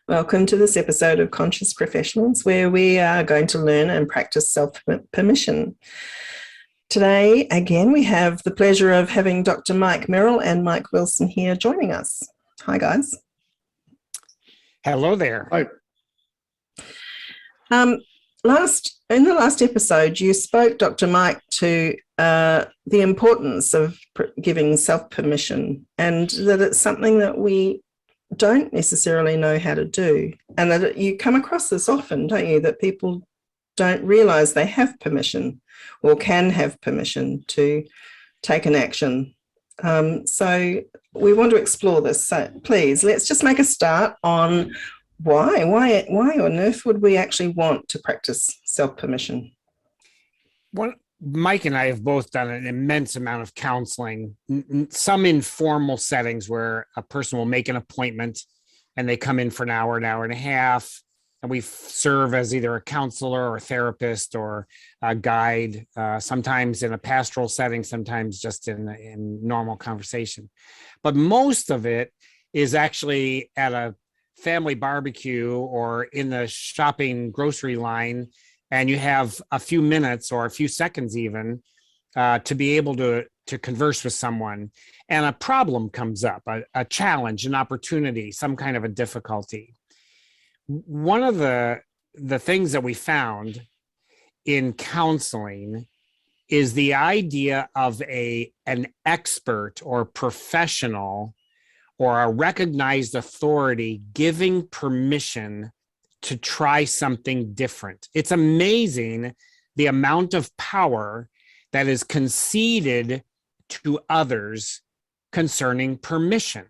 Welcome to this episode of Conscious Professionals, where we are going to learn and practice self-permission. Today, again, we have the pleasure of having Dr. Myke Merrill and Mike Wilson here joining us. Hi, guys. Hello there. Hi. In the last episode, you spoke, Dr. Myke, to the importance of giving self-permission, and that it's something that we don't necessarily know how to do, and that you come across this often, don't you, that people don't realize they have permission or can have permission to take an action. So we want to explore this. So please, let's just make a start on why on earth would we actually want to practice self-permission? Well, Mike and I have both done an immense amount of counseling, some informal settings where a person will make an appointment and they come in for an hour and a half, and we serve as either a counselor or therapist or a guide, sometimes in a pastoral setting, sometimes just in normal conversation. But most of it is actually at a family barbecue or in the shopping grocery line, and you have a few minutes or a few seconds even to be able to converse with someone, and a problem comes up, a challenge, an opportunity, some kind of a difficulty. One of the things that we found in counseling is the idea of an expert or professional or a recognized authority giving permission to try something different. It's amazing the amount of power that is conceded to others concerning permission.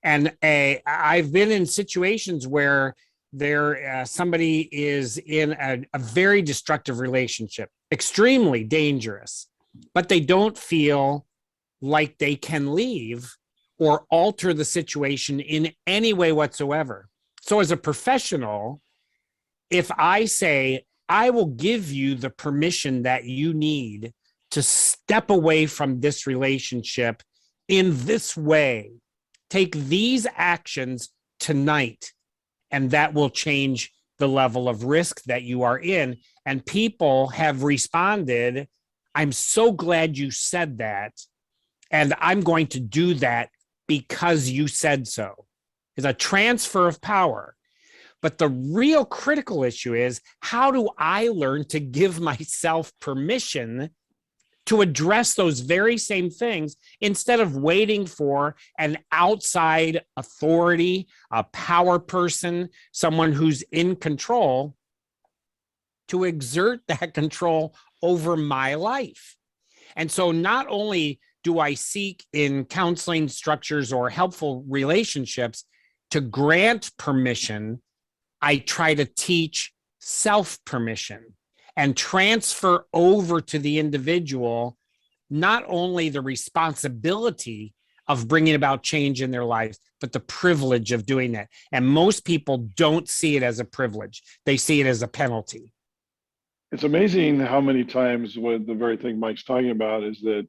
And I've been in situations where somebody is in a very destructive relationship, extremely dangerous, but they don't feel like they can leave or alter the situation in any way whatsoever. So as a professional, if I say, I will give you the permission that you need to step away from this relationship in this way, take these actions tonight, and that will change the level of risk that you are in. And people have responded, I'm so glad you said that, and I'm going to do that because you said so. It's a transfer of power. But the real critical issue is, how do I learn to give myself permission to address those very same things instead of waiting for an outside authority, a power person, someone who's in control to exert that control over my life? And so not only do I seek in counseling structures or helpful relationships to grant permission, I try to teach self-permission and transfer over to the individual not only the responsibility of bringing about change in their lives, but the privilege of doing that. And most people don't see it as a privilege. They see it as a penalty. It's amazing how many times with the very thing Mike's talking about is that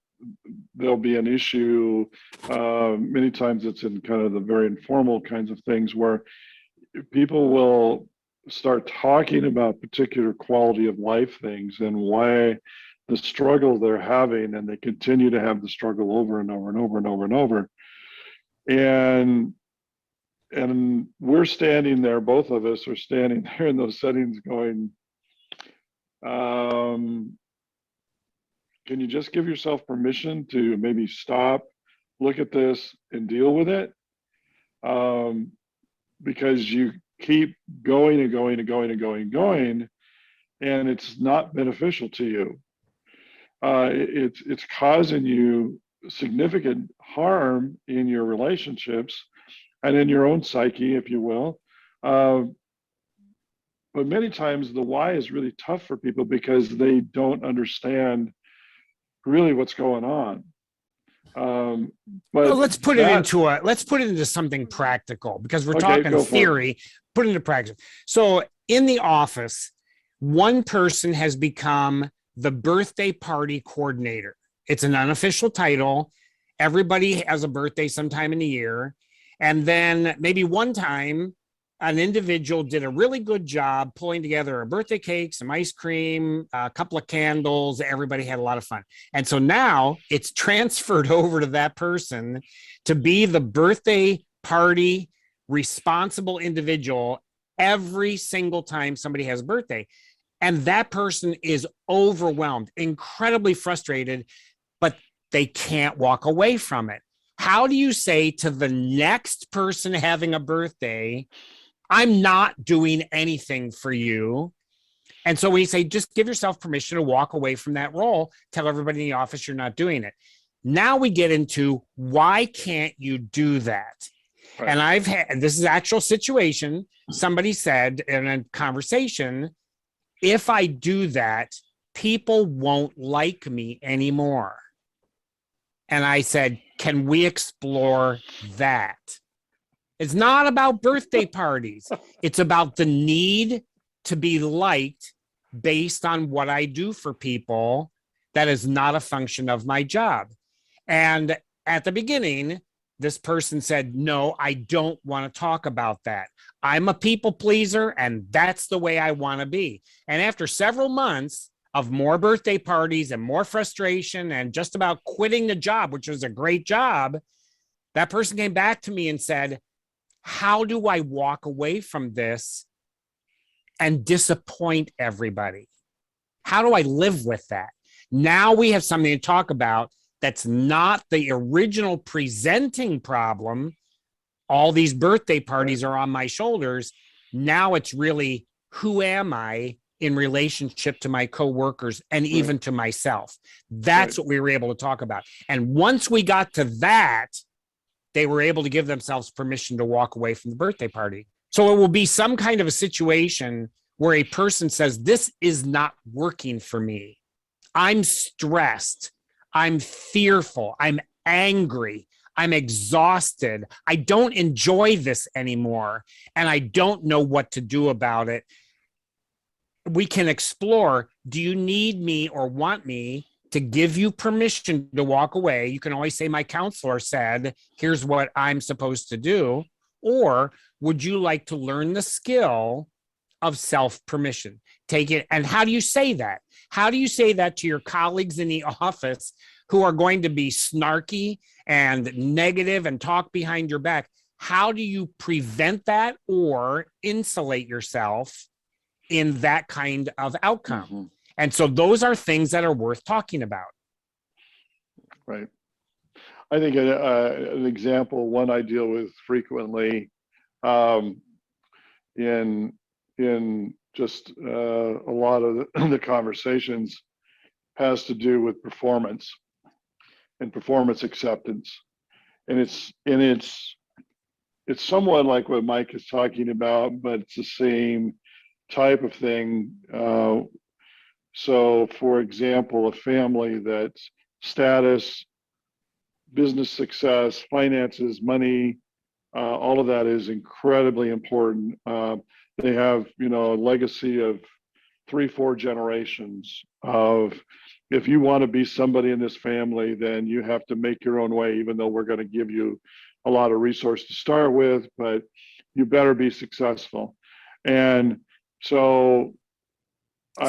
there'll be an issue. Many times it's in kind of the very informal kinds of things where people will start talking about particular quality of life things and why the struggle they're having, and they continue to have the struggle over and over and over and over and over. And we're standing there, both of us are standing there in those settings going, can you just give yourself permission to maybe stop, look at this, and deal with it? Because you keep going and going and going and going and going, and it's not beneficial to you. It's causing you significant harm in your relationships and in your own psyche, if you will. But many times the why is really tough for people because they don't understand really what's going on. But let's put it into something practical, because we're talking theory, put it into practice. So in the office, one person has become the birthday party coordinator. It's an unofficial title. Everybody has a birthday sometime in the year. And then maybe one time an individual did a really good job pulling together a birthday cake, some ice cream, a couple of candles. Everybody had a lot of fun. And so now it's transferred over to that person to be the birthday party responsible individual every single time somebody has a birthday. And that person is overwhelmed, incredibly frustrated, but they can't walk away from it. How do you say to the next person having a birthday, I'm not doing anything for you? And so we say, just give yourself permission to walk away from that role. Tell everybody in the office you're not doing it. Now we get into, why can't you do that? Right. And I've had, this is actual situation. Somebody said in a conversation, if I do that, people won't like me anymore. And I said, can we explore that? It's not about birthday parties. It's about the need to be liked based on what I do for people. That is not a function of my job. And at the beginning, this person said, no, I don't want to talk about that. I'm a people pleaser, and that's the way I want to be. And after several months of more birthday parties and more frustration and just about quitting the job, which was a great job, that person came back to me and said, how do I walk away from this and disappoint everybody? How do I live with that? Now we have something to talk about that's not the original presenting problem. All these birthday parties are on my shoulders. Now it's really, who am I in relationship to my coworkers and even to myself? That's what we were able to talk about. And once we got to that, they were able to give themselves permission to walk away from the birthday party. So it will be some kind of a situation where a person says, this is not working for me. I'm stressed. I'm fearful. I'm angry. I'm exhausted. I don't enjoy this anymore, and I don't know what to do about it. We can explore, do you need me or want me to give you permission to walk away? You can always say, my counselor said, here's what I'm supposed to do. Or would you like to learn the skill of self-permission? Take it. And how do you say that? How do you say that to your colleagues in the office who are going to be snarky and negative and talk behind your back? How do you prevent that or insulate yourself in that kind of outcome? Mm-hmm. And so those are things that are worth talking about. Right. I think an example, one I deal with frequently in just a lot of the conversations has to do with performance and performance acceptance. And it's somewhat like what Mike is talking about, but it's the same type of thing. So for example, a family that's status, business success, finances, money, all of that is incredibly important. They have, a legacy of 3-4 generations of, if you want to be somebody in this family, then you have to make your own way, even though we're going to give you a lot of resources to start with, but you better be successful. And so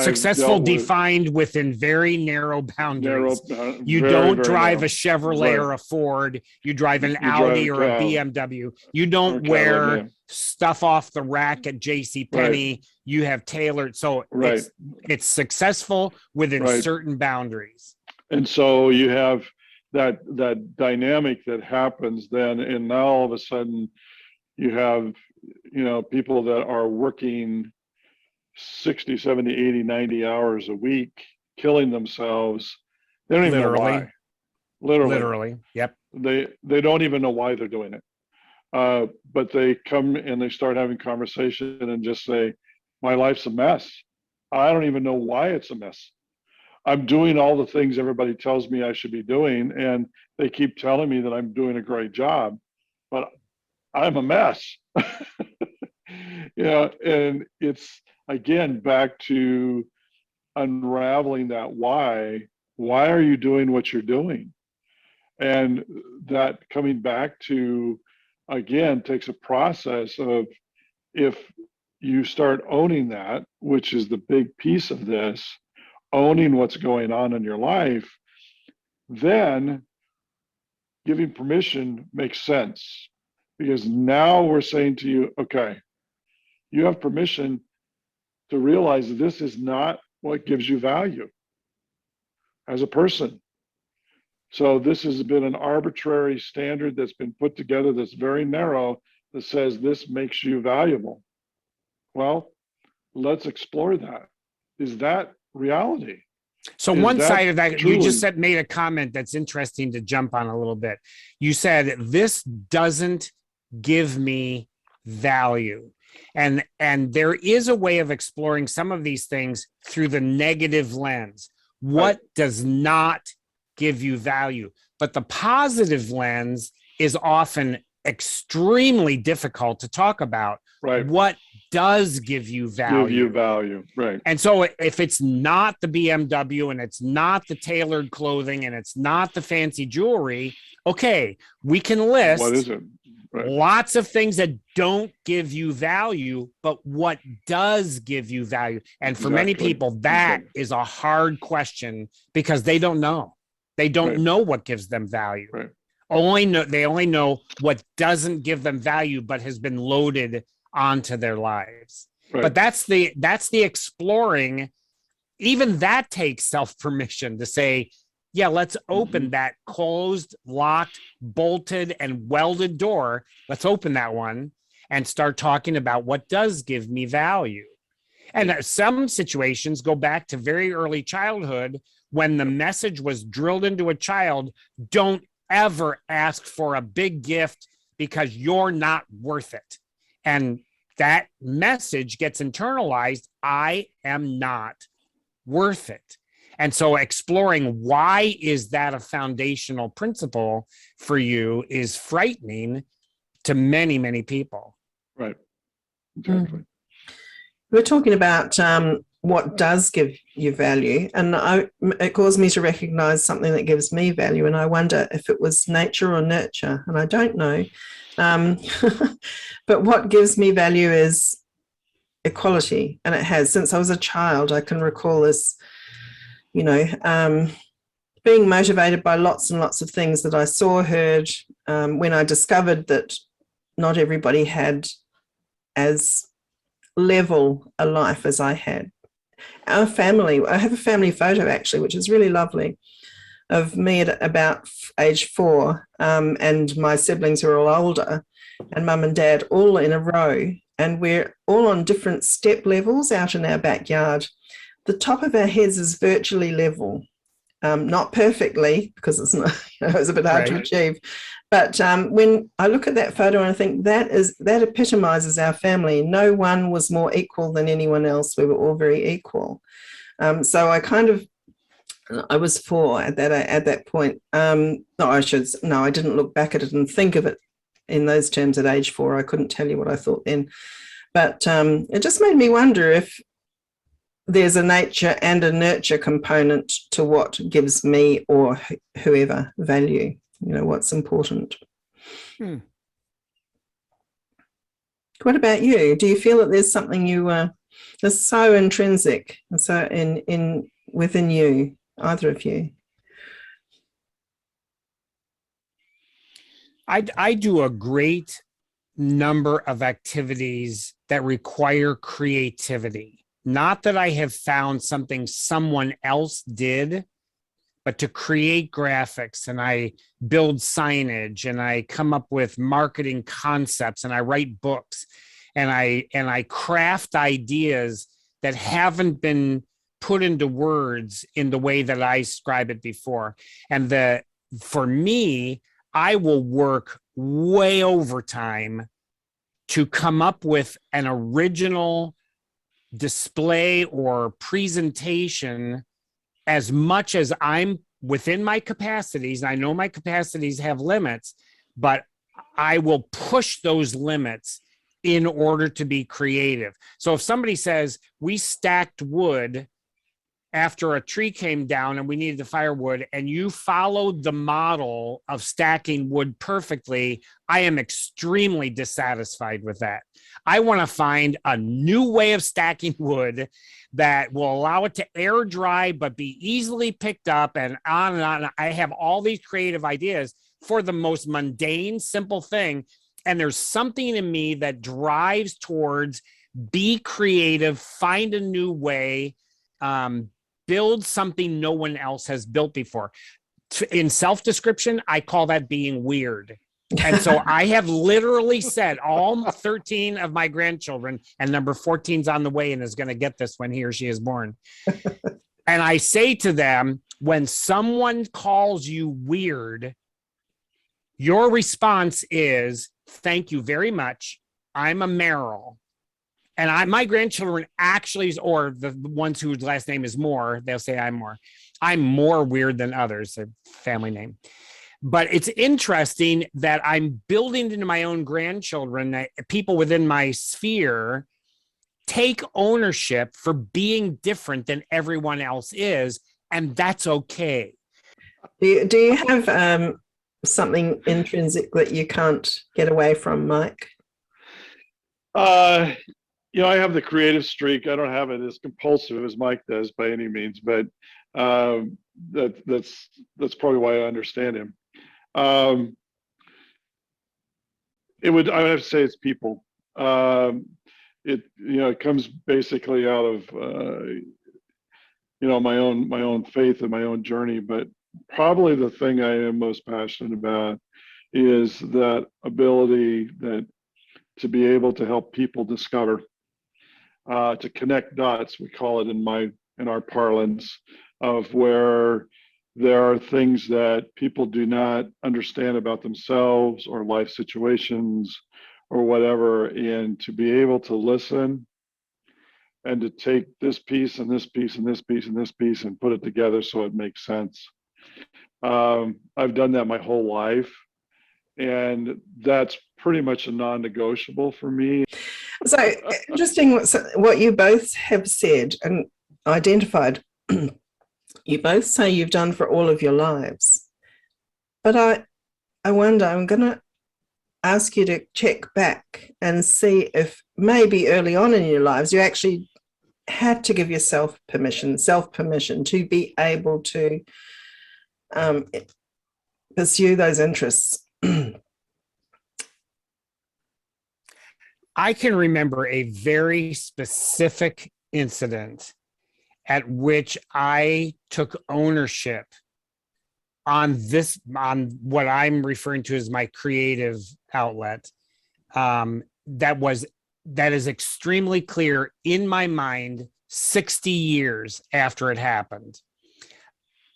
successful defined within very narrow boundaries. You don't drive a Chevrolet or a Ford. You drive an Audi or a BMW. You don't wear stuff off the rack at JCPenney. You have tailored. So it's successful within certain boundaries. And so you have that dynamic that happens then, and now all of a sudden you have, people that are working 60, 70, 80, 90 hours a week, killing themselves. They don't even know why. Literally. Yep. They don't even know why they're doing it. But they come and they start having conversation and just say, my life's a mess. I don't even know why it's a mess. I'm doing all the things everybody tells me I should be doing, and they keep telling me that I'm doing a great job, but I'm a mess. And it's, again, back to unraveling that why are you doing what you're doing? And that coming back to, again, takes a process of if you start owning that, which is the big piece of this, owning what's going on in your life, then giving permission makes sense, because now we're saying to you, okay, you have permission to realize that this is not what gives you value as a person. So this has been an arbitrary standard that's been put together that's very narrow, that says this makes you valuable. Well, let's explore that. Is that reality? So Is one that side of that, truly- you just made a comment that's interesting to jump on a little bit. You said, this doesn't give me value. And there is a way of exploring some of these things through the negative lens. What does not give you value? But the positive lens is often extremely difficult to talk about. Right. What does give you value? Give you value, right. And so if it's not the BMW and it's not the tailored clothing and it's not the fancy jewelry, okay, we can list What is it? Right. lots of things that don't give you value, but what does give you value? And for many Exactly. people, that is a hard question, because they don't know. They don't Right. know what gives them value. Right. They only know what doesn't give them value, but has been loaded onto their lives. Right. But that's the exploring. Even that takes self-permission to say, yeah, let's open that closed, locked, bolted, and welded door. Let's open that one and start talking about what does give me value. And some situations go back to very early childhood, when the message was drilled into a child, don't ever ask for a big gift because you're not worth it. And that message gets internalized. I am not worth it. And so exploring why is that a foundational principle for you is frightening to many, many people. Right. Exactly. We're talking about what does give you value, and it caused me to recognize something that gives me value, and I wonder if it was nature or nurture, and I don't know. But what gives me value is equality, and it has since I was a child. I can recall this, being motivated by lots and lots of things that I saw, heard, when I discovered that not everybody had as level a life as I had. Our family, I have a family photo actually, which is really lovely, of me at about age 4, and my siblings who are all older, and mum and dad all in a row, and we're all on different step levels out in our backyard. The top of our heads is virtually level, not perfectly, because it's not, it's a bit hard to achieve. But when I look at that photo and I think that epitomizes our family. No one was more equal than anyone else. We were all very equal. So I was 4 at that point. I didn't look back at it and think of it in those terms at age 4. I couldn't tell you what I thought then. But it just made me wonder if there's a nature and a nurture component to what gives me or whoever value, what's important. What about you? Do you feel that there's something that's so intrinsic and so in within you, either of you? I do a great number of activities that require creativity. Not that I have found something someone else did, but to create graphics, and I build signage, and I come up with marketing concepts, and I write books, and I craft ideas that haven't been put into words in the way that I describe it before. And for me, I will work way overtime to come up with an original display or presentation, as much as I'm within my capacities. I know my capacities have limits, but I will push those limits in order to be creative. So if somebody says we stacked wood after a tree came down and we needed the firewood, and you followed the model of stacking wood perfectly, I am extremely dissatisfied with that. I want to find a new way of stacking wood that will allow it to air dry but be easily picked up, and on and on. I have all these creative ideas for the most mundane, simple thing. And there's something in me that drives towards be creative, find a new way, build something no one else has built before. In self-description, I call that being weird. And so I have literally said all 13 of my grandchildren, and number 14's on the way and is going to get this when he or she is born. And I say to them, when someone calls you weird, your response is, thank you very much. I'm a Merrill. And my grandchildren actually, or the ones whose last name is Moore, they'll say I'm Moore. I'm more weird than others, their family name. But it's interesting that I'm building into my own grandchildren that people within my sphere take ownership for being different than everyone else is, and that's okay. Do you have something intrinsic that you can't get away from, Mike? I have the creative streak. I don't have it as compulsive as Mike does by any means, but that's probably why I understand him. I would have to say it's people. It comes basically out of my own faith and my own journey. But probably the thing I am most passionate about is that ability to be able to help people discover, to connect dots. We call it in our parlance, of where there are things that people do not understand about themselves or life situations or whatever, and to be able to listen and to take this piece and this piece and this piece and this piece and put it together so it makes sense. I've done that my whole life, and that's pretty much a non-negotiable for me. So interesting what you both have said and identified. You both say you've done for all of your lives, but I wonder, I'm going to ask you to check back and see if maybe early on in your lives you actually had to give yourself self-permission to be able to pursue those interests. I can remember a very specific incident at which I took ownership on what I'm referring to as my creative outlet. That is extremely clear in my mind 60 years after it happened.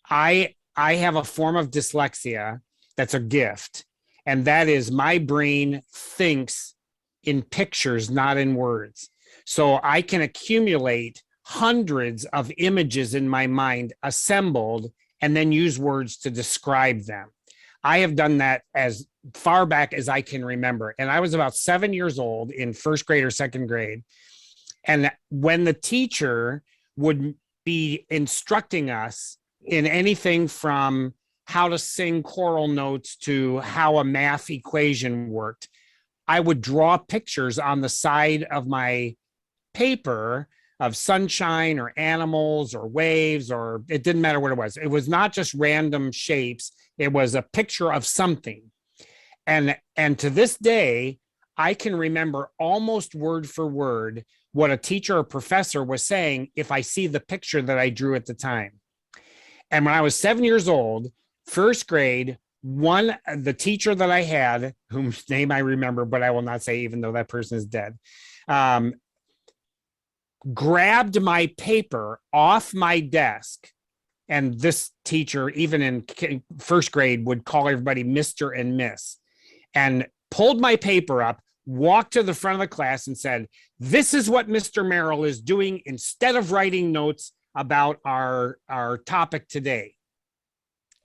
I have a form of dyslexia that's a gift, and that is my brain thinks in pictures, not in words. So I can accumulate hundreds of images in my mind assembled and then use words to describe them. I have done that as far back as I can remember. And I was about 7 years old in first grade or second grade. And when the teacher would be instructing us in anything from how to sing choral notes to how a math equation worked, I would draw pictures on the side of my paper of sunshine or animals or waves, or it didn't matter what it was. It was not just random shapes. It was a picture of something. And to this day, I can remember almost word for word what a teacher or professor was saying if I see the picture that I drew at the time. And when I was 7 years old, first grade, the teacher that I had, whose name I remember, but I will not say, even though that person is dead, grabbed my paper off my desk. And this teacher, even in first grade, would call everybody Mr. and Miss, and pulled my paper up, walked to the front of the class and said, "This is what Mr. Merrill is doing instead of writing notes about our topic today."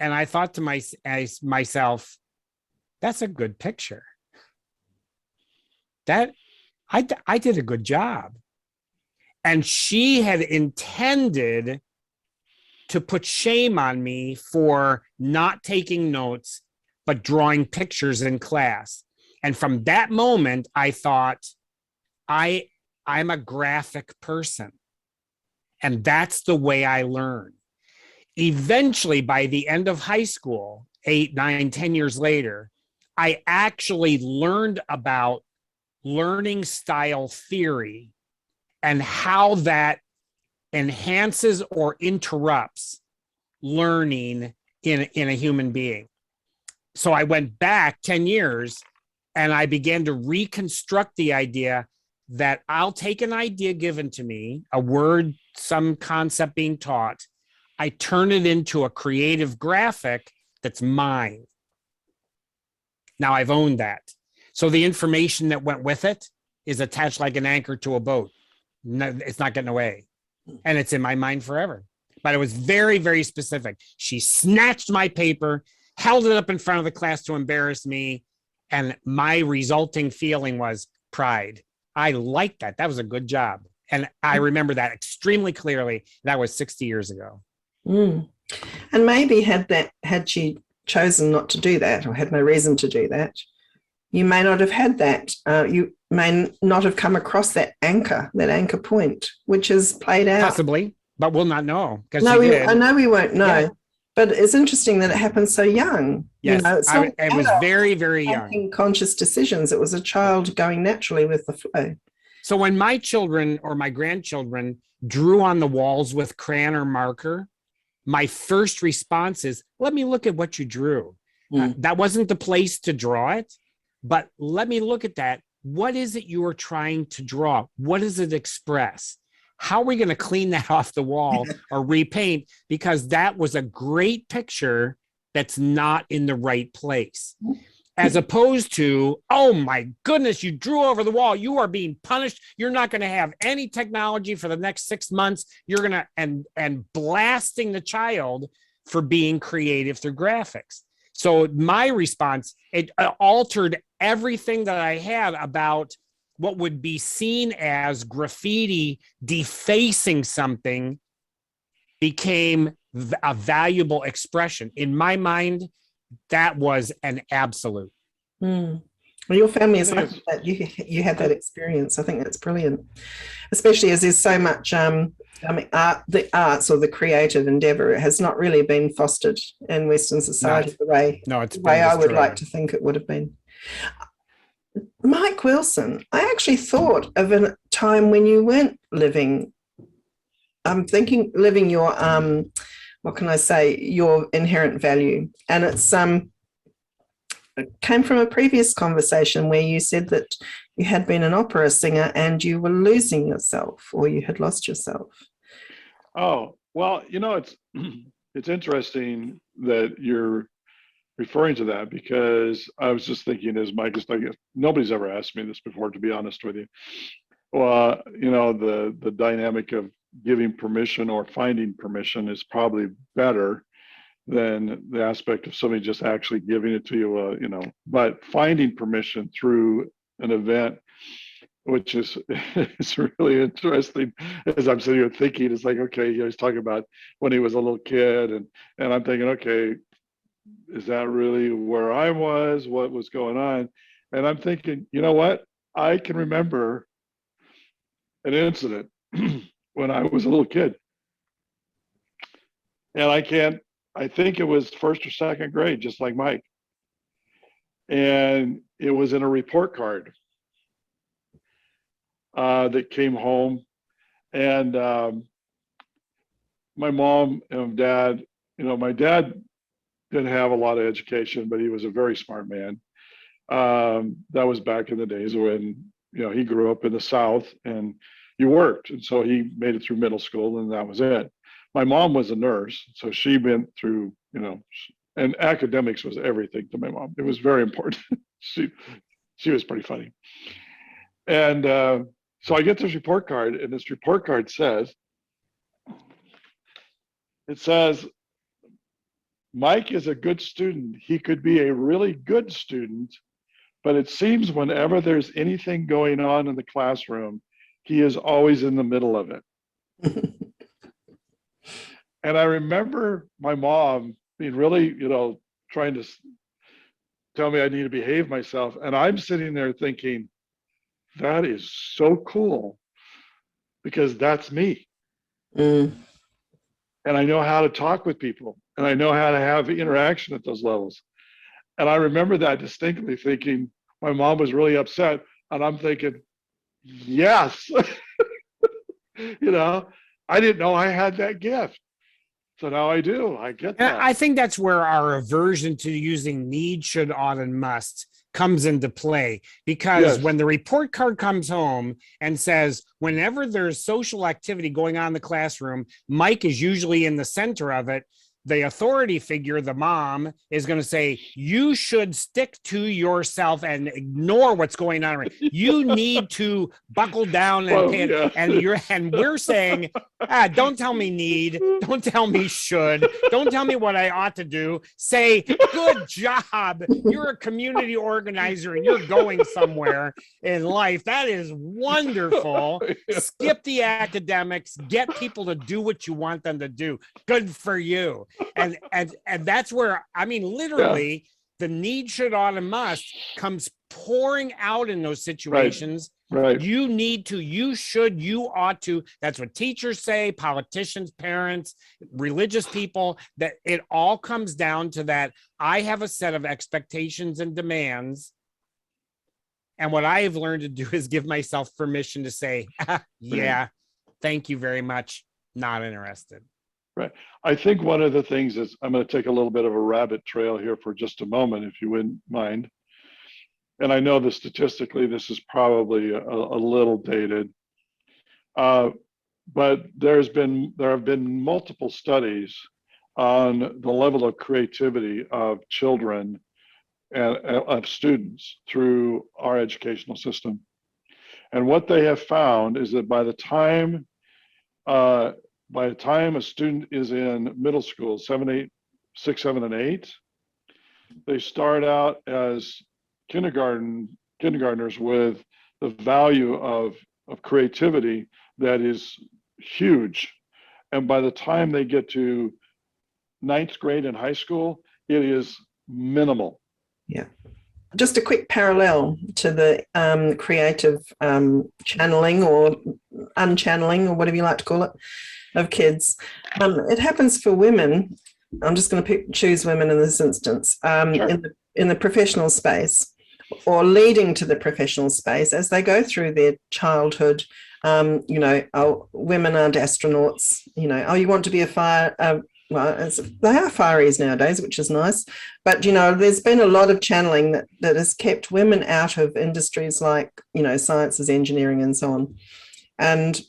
And I thought to myself, that's a good picture. That I did a good job. And she had intended to put shame on me for not taking notes, but drawing pictures in class. And from that moment, I thought, I'm a graphic person. And that's the way I learn. Eventually, by the end of high school, 8, 9, 10 years later, I actually learned about learning style theory and how that enhances or interrupts learning in a human being. So I went back 10 years and I began to reconstruct the idea that I'll take an idea given to me, a word, some concept being taught, I turn it into a creative graphic that's mine. Now I've owned that. So the information that went with it is attached like an anchor to a boat. No, it's not getting away. And it's in my mind forever. But it was very, very specific. She snatched my paper, held it up in front of the class to embarrass me. And my resulting feeling was pride. I liked that. That was a good job. And I remember that extremely clearly. That was 60 years ago. Mm. And maybe had she chosen not to do that or had no reason to do that, you may not have had that. You may not have come across that anchor point, which is played out. Possibly, but we'll not know. No, I know we won't know. Yeah. But it's interesting that it happened so young. Yes, you know, it was very, very young. Making conscious decisions. It was a child going naturally with the flow. So when my children or my grandchildren drew on the walls with crayon or marker, my first response is, let me look at what you drew. That wasn't the place to draw it, but let me look at that. What is it you are trying to draw? What does it express? How are we going to clean that off the wall or repaint? Because that was a great picture that's not in the right place. As opposed to, oh my goodness, you drew over the wall. You are being punished. You're not going to have any technology for the next 6 months. You're going to, and blasting the child for being creative through graphics. So my response, it altered everything that I had about what would be seen as graffiti defacing something became a valuable expression. In my mind, that was an absolute. Well, your family is like that. You had that experience. I think that's brilliant, especially as there's so much. The arts or the creative endeavor has not really been fostered in Western society the way I would like to think it would have been. Myke Wilson, I actually thought of a time when you weren't living. I'm thinking living your what can I say, your inherent value. And it came from a previous conversation where you said that you had been an opera singer and you were losing yourself or you had lost yourself. Oh, well, it's interesting that you're referring to that because I was just thinking as Myke is talking, nobody's ever asked me this before, to be honest with you. Well, the dynamic of giving permission or finding permission is probably better than the aspect of somebody just actually giving it to you, but finding permission through an event, which is it's really interesting. As I'm sitting here thinking, it's like, okay, he was talking about when he was a little kid, and I'm thinking, okay, is that really where I was? What was going on? And I'm thinking, you know what? I can remember an incident when I was a little kid. And I think it was first or second grade, just like Myke. And it was in a report card that came home. And my mom and dad, my dad didn't have a lot of education, but he was a very smart man. That was back in the days when, he grew up in the South and he worked. And so he made it through middle school and that was it. My mom was a nurse. So she went through, and academics was everything to my mom. It was very important. She was pretty funny. And so I get this report card and this report card says, Myke is a good student. He could be a really good student, but it seems whenever there's anything going on in the classroom, he is always in the middle of it. And I remember my mom being really, trying to tell me I need to behave myself. And I'm sitting there thinking, that is so cool because that's me. Mm. And I know how to talk with people and I know how to have interaction at those levels. And I remember that distinctly thinking my mom was really upset. And I'm thinking, yes, I didn't know I had that gift. So now I do. I get And that. I think that's where our aversion to using need, should, ought, and must comes into play. Because Yes. when the report card comes home and says, whenever there's social activity going on in the classroom, Mike is usually in the center of it. The authority figure, the mom, is going to say, you should stick to yourself and ignore what's going on. You need to buckle down and Well, pay it. yeah. And we're saying, don't tell me need, don't tell me should, don't tell me what I ought to do. Say, good job. You're a community organizer and you're going somewhere in life. That is wonderful. Skip the academics, get people to do what you want them to do. Good for you. And that's where, I mean, literally, the need, should, ought, and must comes pouring out in those situations. Right. You need to, you should, you ought to. That's what teachers say, politicians, parents, religious people, that it all comes down to that. I have a set of expectations and demands. And what I have learned to do is give myself permission to say, yeah, thank you very much. Not interested. Right. I think one of the things is, I'm going to take a little bit of a rabbit trail here for just a moment, if you wouldn't mind. And I know that statistically, this is probably a little dated, but there have been multiple studies on the level of creativity of children and of students through our educational system. And what they have found is that by the time a student is in middle school, 6, 7, and 8, they start out as kindergartners with the value of creativity that is huge. And by the time they get to 9th grade in high school, it is minimal. Yeah. Just a quick parallel to the creative channeling or unchanneling, or whatever you like to call it, of kids. It happens for women. I'm just going to choose women in this instance, Sure. in the professional space, or leading to the professional space as they go through their childhood. Women aren't astronauts. You want to be a fire. Well, they are fireys nowadays, which is nice. But, there's been a lot of channeling that has kept women out of industries like, sciences, engineering, and so on. And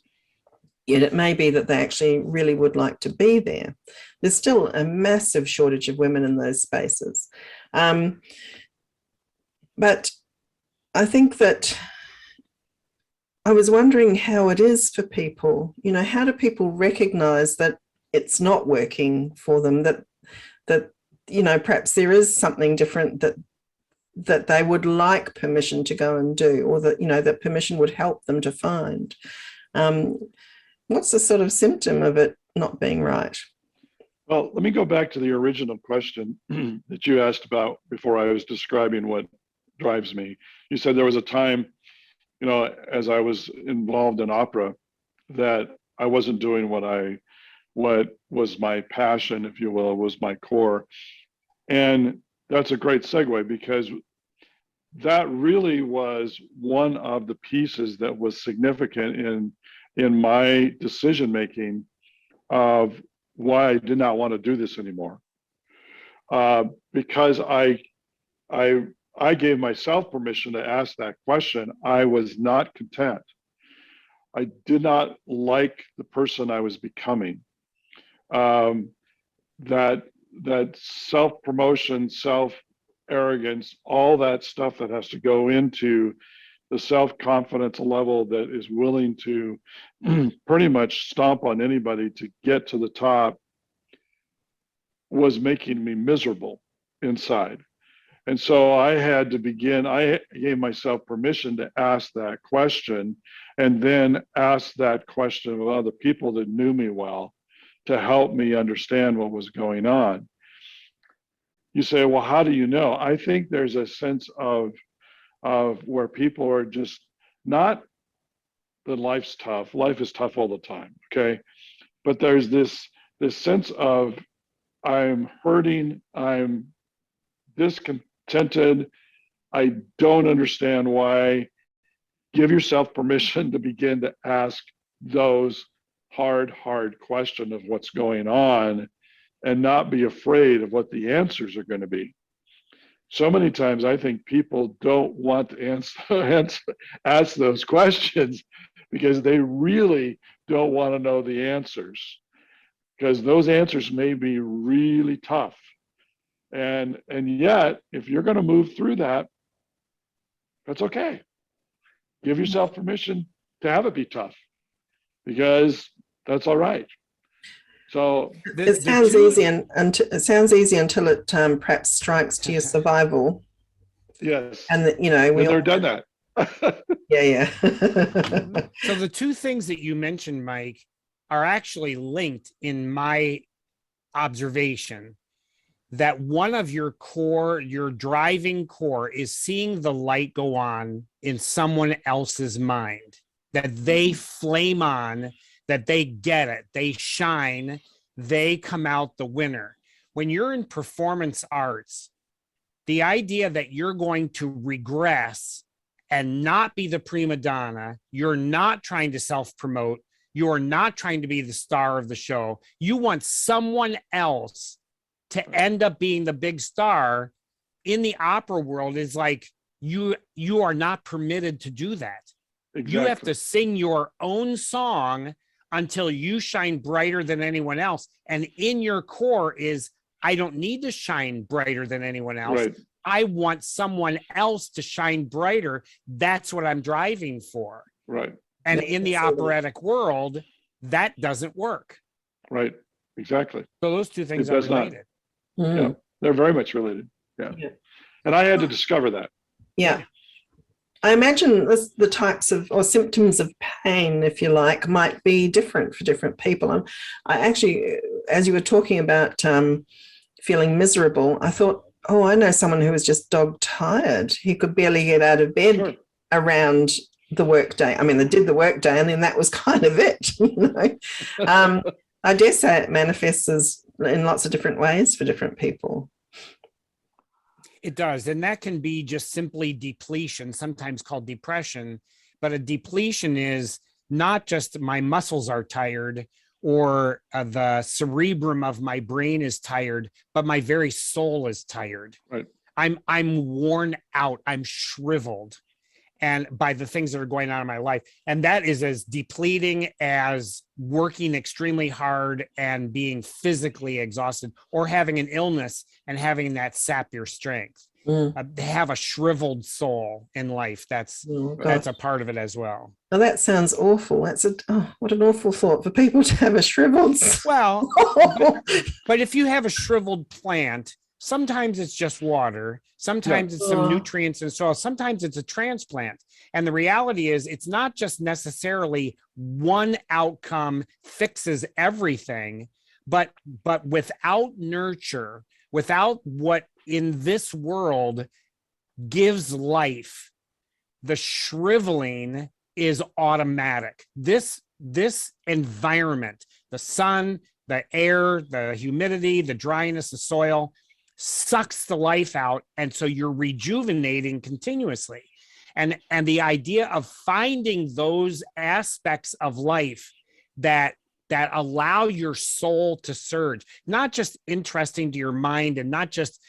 yet it may be that they actually really would like to be there. There's still a massive shortage of women in those spaces. But I think that I was wondering how it is for people. How do people recognize that it's not working for them, that perhaps there is something different that they would like permission to go and do, or that permission would help them to find? What's the sort of symptom of it not being right? Well, let me go back to the original question that you asked about before I was describing what drives me. You said there was a time, as I was involved in opera, that I wasn't doing what was my passion, if you will, was my core. And that's a great segue, because that really was one of the pieces that was significant in my decision making of why I did not want to do this anymore. Because I gave myself permission to ask that question. I was not content. I did not like the person I was becoming. That self-promotion, self-arrogance, all that stuff that has to go into the self-confidence level that is willing to pretty much stomp on anybody to get to the top, was making me miserable inside. And so I gave myself permission to ask that question, and then ask that question of other people that knew me well, to help me understand what was going on. You say, well, how do you know? I think there's a sense of where people are just not that life's tough. Life is tough all the time, okay? But there's this sense of I'm hurting, I'm discontented, I don't understand why. Give yourself permission to begin to ask those hard questions of what's going on and not be afraid of what the answers are going to be. So many times I think people don't want to ask those questions because they really don't want to know the answers, because those answers may be really tough. And yet, if you're going to move through that, that's okay. Give yourself permission to have it be tough, because that's all right. So it sounds easy, and it sounds easy until it perhaps strikes to your survival. Yes, and you know we all done that. Yeah. So the two things that you mentioned, Mike, are actually linked in my observation. That one of your core, your driving core, is seeing the light go on in someone else's mind, that they flame on, that they get it, they shine, they come out the winner. When you're in performance arts, the idea that you're going to regress and not be the prima donna, you're not trying to self-promote, you're not trying to be the star of the show, you want someone else to end up being the big star in the opera world, is like you are not permitted to do that. Exactly. You have to sing your own song until you shine brighter than anyone else. And in your core is, I don't need to shine brighter than anyone else. Right. I want someone else to shine brighter. That's what I'm driving for. Right. And in the operatic world, that doesn't work. Right. Exactly. So those two things are related. Yeah, they're very much related. Yeah. And I had to discover that. Yeah. I imagine the types of or symptoms of pain, if you like, might be different for different people. And I actually, as you were talking about feeling miserable, I thought, oh, I know someone who was just dog tired. He could barely get out of bed around the work day. I mean, they did the work day and then that was kind of it, you know. I dare say it manifests as in lots of different ways for different people. It does. And that can be just simply depletion, sometimes called depression. But a depletion is not just my muscles are tired or the cerebrum of my brain is tired, but my very soul is tired. Right. I'm worn out. I'm shriveled. And by the things that are going on in my life. And that is as depleting as working extremely hard and being physically exhausted, or having an illness and having that sap your strength. They have a shriveled soul in life. That's a part of it as well. Well, that sounds awful. What an awful thought for people to have a shriveled soul. Well, but if you have a shriveled plant, sometimes it's just water. Sometimes it's some nutrients in soil. Sometimes it's a transplant. And the reality is it's not just necessarily one outcome fixes everything, but without nurture, without what in this world gives life, the shriveling is automatic. This environment, the sun, the air, the humidity, the dryness, the soil, sucks the life out. And so you're rejuvenating continuously. And the idea of finding those aspects of life that allow your soul to surge, not just interesting to your mind and not just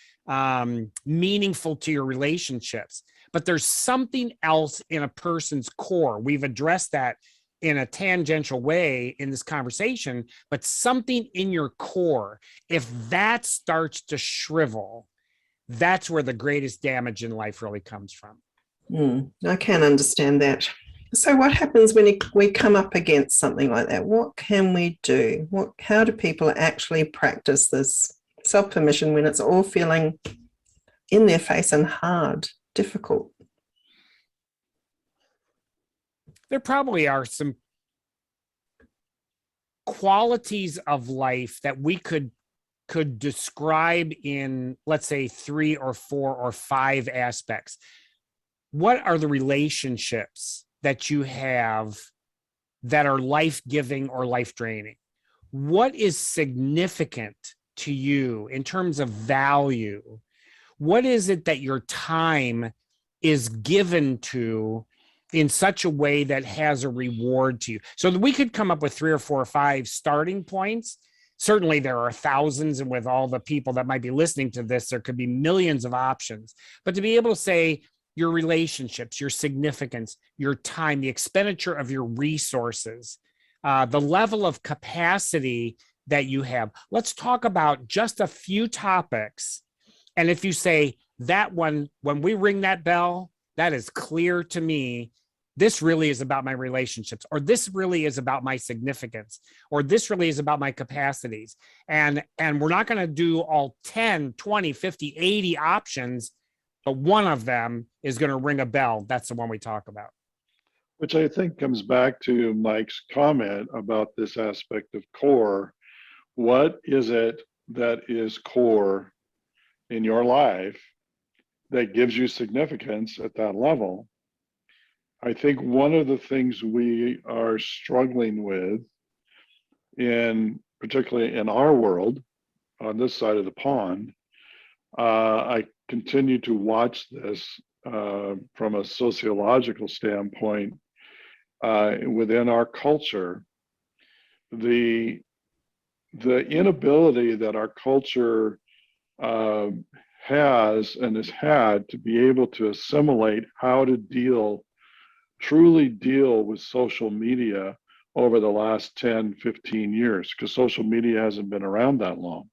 meaningful to your relationships, but there's something else in a person's core. We've addressed that in a tangential way in this conversation, but something in your core, if that starts to shrivel, that's where the greatest damage in life really comes from. I can understand that. So what happens when we come up against something like that? What can we do? How do people actually practice this self-permission when it's all feeling in their face and hard, difficult? There probably are some qualities of life that we could describe in, let's say, 3 or 4 or 5 aspects. What are the relationships that you have that are life-giving or life-draining? What is significant to you in terms of value? What is it that your time is given to in such a way that has a reward to you? So that we could come up with 3 or 4 or 5 starting points. Certainly there are thousands, and with all the people that might be listening to this, there could be millions of options. But to be able to say your relationships, your significance, your time, the expenditure of your resources, the level of capacity that you have. Let's talk about just a few topics. And if you say that one, when we ring that bell, that is clear to me. This really is about my relationships, or this really is about my significance, or this really is about my capacities. And we're not going to do all 10, 20, 50, 80 options, but one of them is going to ring a bell. That's the one we talk about. Which I think comes back to Mike's comment about this aspect of core. What is it that is core in your life that gives you significance at that level? I think one of the things we are struggling with, particularly in our world, on this side of the pond, I continue to watch this from a sociological standpoint within our culture. The inability that our culture has and has had to be able to assimilate how to truly deal with social media over the last 10, 15 years, because social media hasn't been around that long.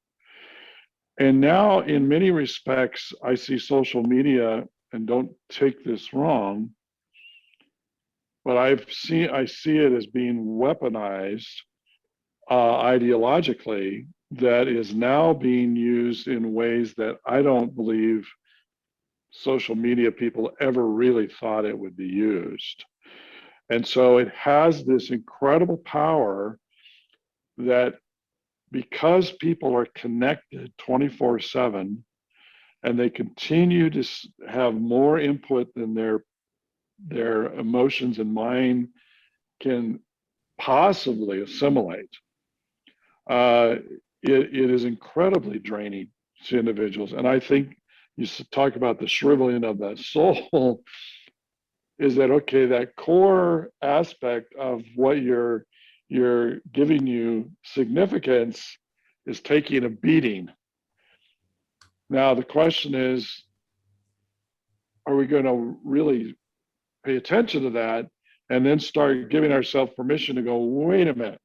And now, in many respects, I see social media, and don't take this wrong, but I see it as being weaponized ideologically, that is now being used in ways that I don't believe social media people ever really thought it would be used. And so it has this incredible power that, because people are connected 24/7 and they continue to have more input than their emotions and mind can possibly assimilate, it is incredibly draining to individuals. And I think you talk about the shriveling of the soul. Is that okay? That core aspect of what you're giving you significance is taking a beating. Now the question is, are we going to really pay attention to that and then start giving ourselves permission to go, wait a minute,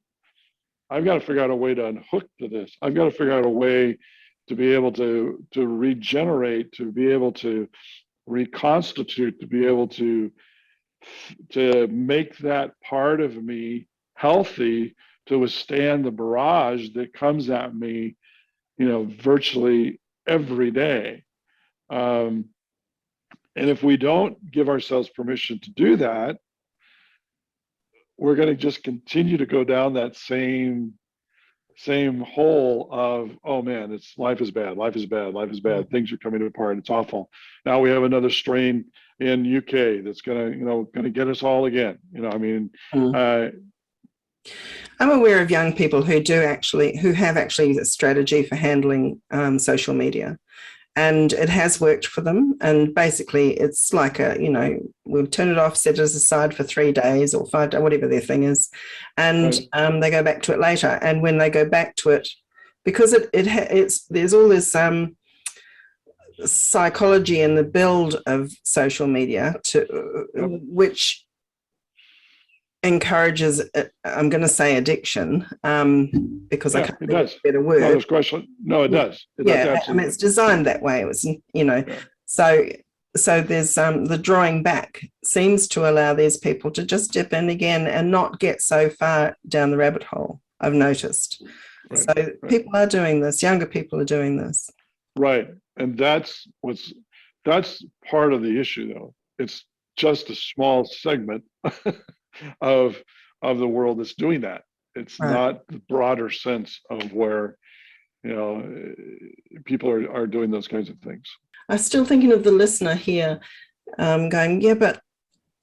I've got to figure out a way to unhook to this. I've got to figure out a way to be able to regenerate, to be able to reconstitute, to be able to make that part of me healthy to withstand the barrage that comes at me, virtually every day. And if we don't give ourselves permission to do that, we're going to just continue to go down that same hole of, oh man, life is bad, things are coming apart, it's awful. Now we have another strain in UK that's gonna get us all again. I'm aware of young people who have actually a strategy for handling social media, and it has worked for them. And basically it's like we'll turn it off, set it aside for 3 days or 5 days, whatever their thing is. And right. They go back to it later. And when they go back to it, because there's all this psychology in the build of social media which encourages, I'm going to say addiction, because I can't think of a better word. No, there's question. No, it does. It's designed that way. It was, So there's the drawing back seems to allow these people to just dip in again and not get so far down the rabbit hole, I've noticed. Right, people are doing this. Younger people are doing this. Right, and that's part of the issue, though. It's just a small segment of the world that's doing that. It's Right. not the broader sense of where, people are doing those kinds of things. I'm still thinking of the listener here, going, yeah, but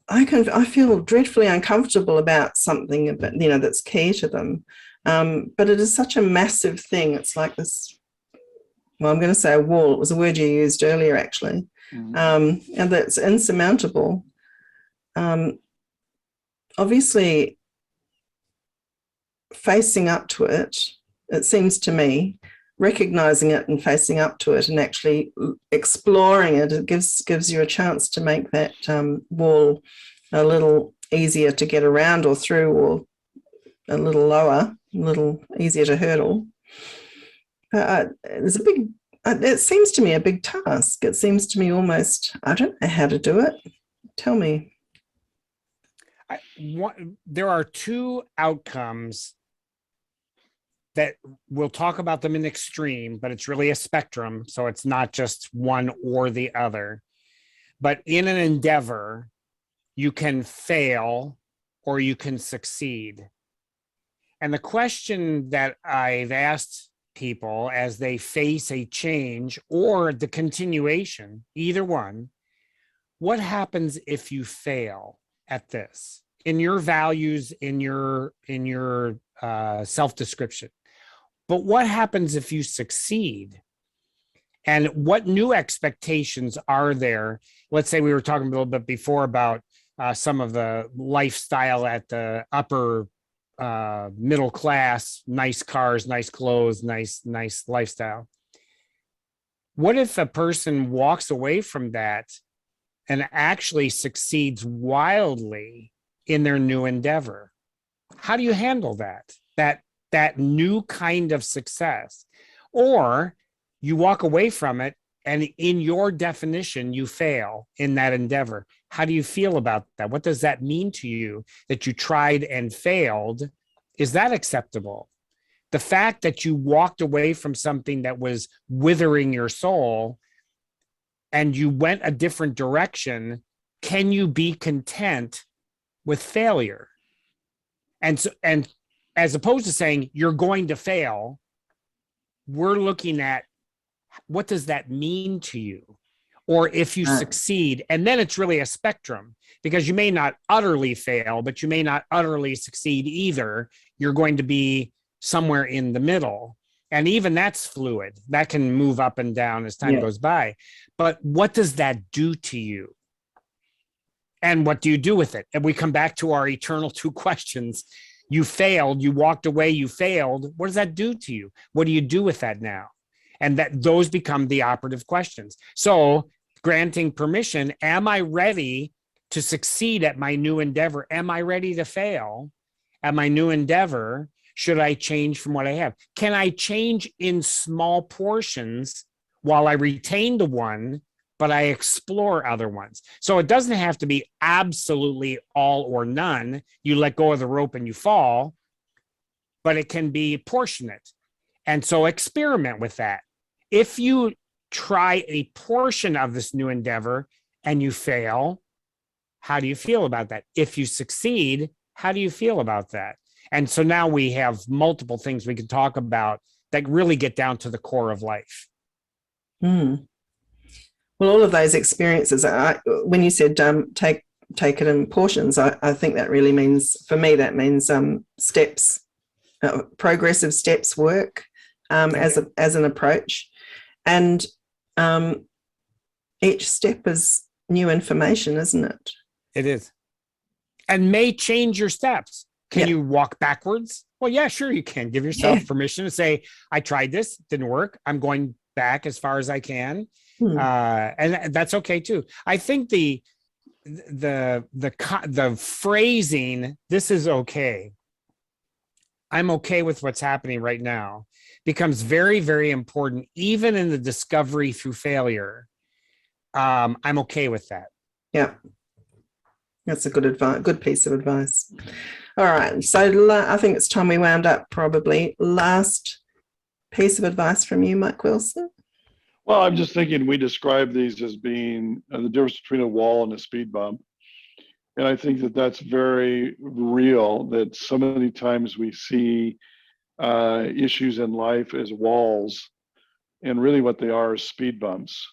I feel dreadfully uncomfortable about something, that's key to them. But it is such a massive thing. It's like this, well, I'm going to say a wall. It was a word you used earlier, actually. And that's insurmountable. Obviously, facing up to it, it seems to me, recognizing it and facing up to it and actually exploring it, it gives you a chance to make that wall a little easier to get around or through, or a little lower, a little easier to hurdle. There's a big, it seems to me a big task. It seems to me almost, I don't know how to do it. Tell me. There are two outcomes that we'll talk about them in extreme, but it's really a spectrum. So it's not just one or the other. But in an endeavor, you can fail or you can succeed. And the question that I've asked people as they face a change or the continuation, either one, what happens if you fail at this in your values, in your self-description? But what happens if you succeed? And what new expectations are there? Let's say we were talking a little bit before about some of the lifestyle at the upper middle class, nice cars, nice clothes, nice lifestyle. What if a person walks away from that and actually succeeds wildly in their new endeavor? How do you handle that new kind of success? Or you walk away from it and in your definition, you fail in that endeavor. How do you feel about that? What does that mean to you that you tried and failed? Is that acceptable? The fact that you walked away from something that was withering your soul and you went a different direction, can you be content with failure? And as opposed to saying you're going to fail, we're looking at what does that mean to you? Or if you succeed, and then it's really a spectrum, because you may not utterly fail, but you may not utterly succeed either. You're going to be somewhere in the middle. And even that's fluid. That can move up and down as time goes by. But what does that do to you? And what do you do with it? And we come back to our eternal two questions. You failed, you walked away, you failed. What does that do to you? What do you do with that now? And that those become the operative questions. So granting permission, am I ready to succeed at my new endeavor? Am I ready to fail at my new endeavor? Should I change from what I have? Can I change in small portions while I retain the one, but I explore other ones? So it doesn't have to be absolutely all or none. You let go of the rope and you fall, but it can be proportionate. And so experiment with that. If you try a portion of this new endeavor and you fail, how do you feel about that? If you succeed, how do you feel about that? And so now we have multiple things we can talk about that really get down to the core of life. Well, all of those experiences, when you said take it in portions, I think that really means, for me, that means steps, progressive steps work as an approach. And each step is new information, isn't it? It is. And may change your steps. Can you walk backwards? Well, yeah, sure you can. Give yourself permission to say, I tried this, didn't work. I'm going back as far as I can. And that's okay too. I think the phrasing, this is okay, I'm okay with what's happening right now, becomes very, very important, even in the discovery through failure. I'm okay with that. Yeah. That's a good piece of advice. All right. So I think it's time we wound up, probably. Last piece of advice from you, Mike Wilson. Well, I'm just thinking we describe these as being the difference between a wall and a speed bump. And I think that that's very real, that so many times we see issues in life as walls, and really what they are is speed bumps.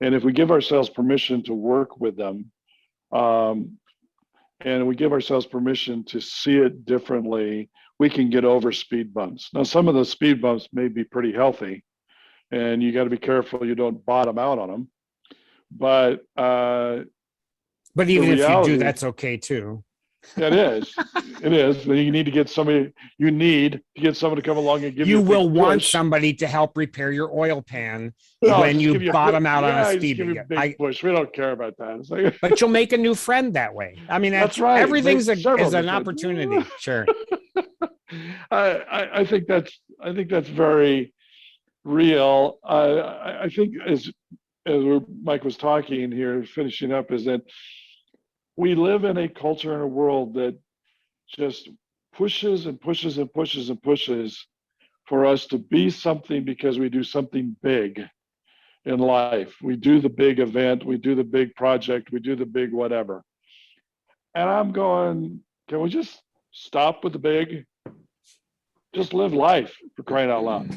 And if we give ourselves permission to work with them, and we give ourselves permission to see it differently, we can get over speed bumps. Now, some of those speed bumps may be pretty healthy, and you got to be careful you don't bottom out on them. But even if you do, that's okay too. It is. It is. You need to get somebody. You need to get someone to come along and give you. You will want somebody to help repair your oil pan No, when just you bottom out on a speed bump. Big push. We don't care about that. It's like, but you'll make a new friend that way. I mean, that's right. Everything's is an opportunity. Sure. I think that's very real. I think as Mike was talking here, finishing up, is that we live in a culture and a world that just pushes and pushes and pushes and pushes for us to be something because we do something big in life. We do the big event, we do the big project, we do the big whatever. And I'm going, can we just stop with the big? Just live life, for crying out loud.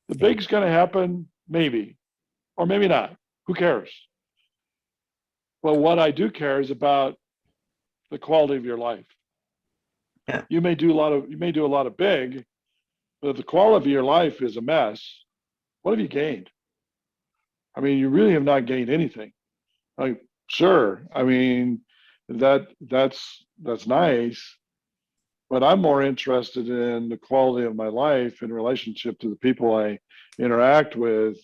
The big's going to happen, maybe, or maybe not. Who cares? But what I do care is about the quality of your life. Yeah. You may do a lot of big, but if the quality of your life is a mess, what have you gained? I mean, you really have not gained anything. Like, sure, I mean, that's nice, but I'm more interested in the quality of my life in relationship to the people I interact with.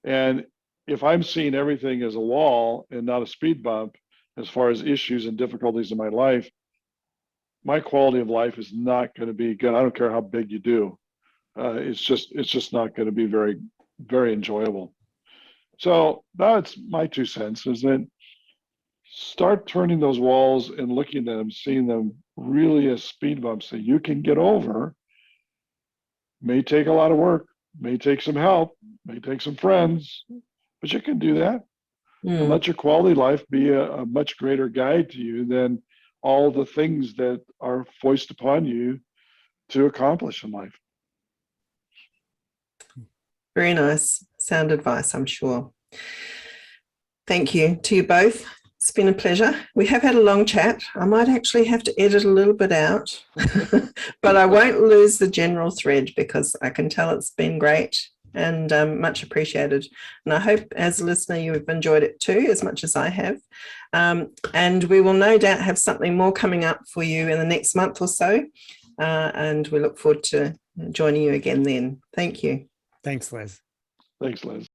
And if I'm seeing everything as a wall and not a speed bump, as far as issues and difficulties in my life, my quality of life is not going to be good. I don't care how big you do. It's just not going to be very, very enjoyable. So that's my 2 cents, is that start turning those walls and looking at them, seeing them really as speed bumps that you can get over. May take a lot of work, may take some help, may take some friends, but you can do that. And let your quality of life be a much greater guide to you than all the things that are foisted upon you to accomplish in life. Very nice. Sound advice, I'm sure. Thank you to you both. It's been a pleasure. We have had a long chat. I might actually have to edit a little bit out, but I won't lose the general thread because I can tell it's been great and much appreciated. And I hope as a listener you've enjoyed it too, as much as I have. And we will no doubt have something more coming up for you in the next month or so. And we look forward to joining you again then. Thank you. Thanks, Liz. Thanks, Liz.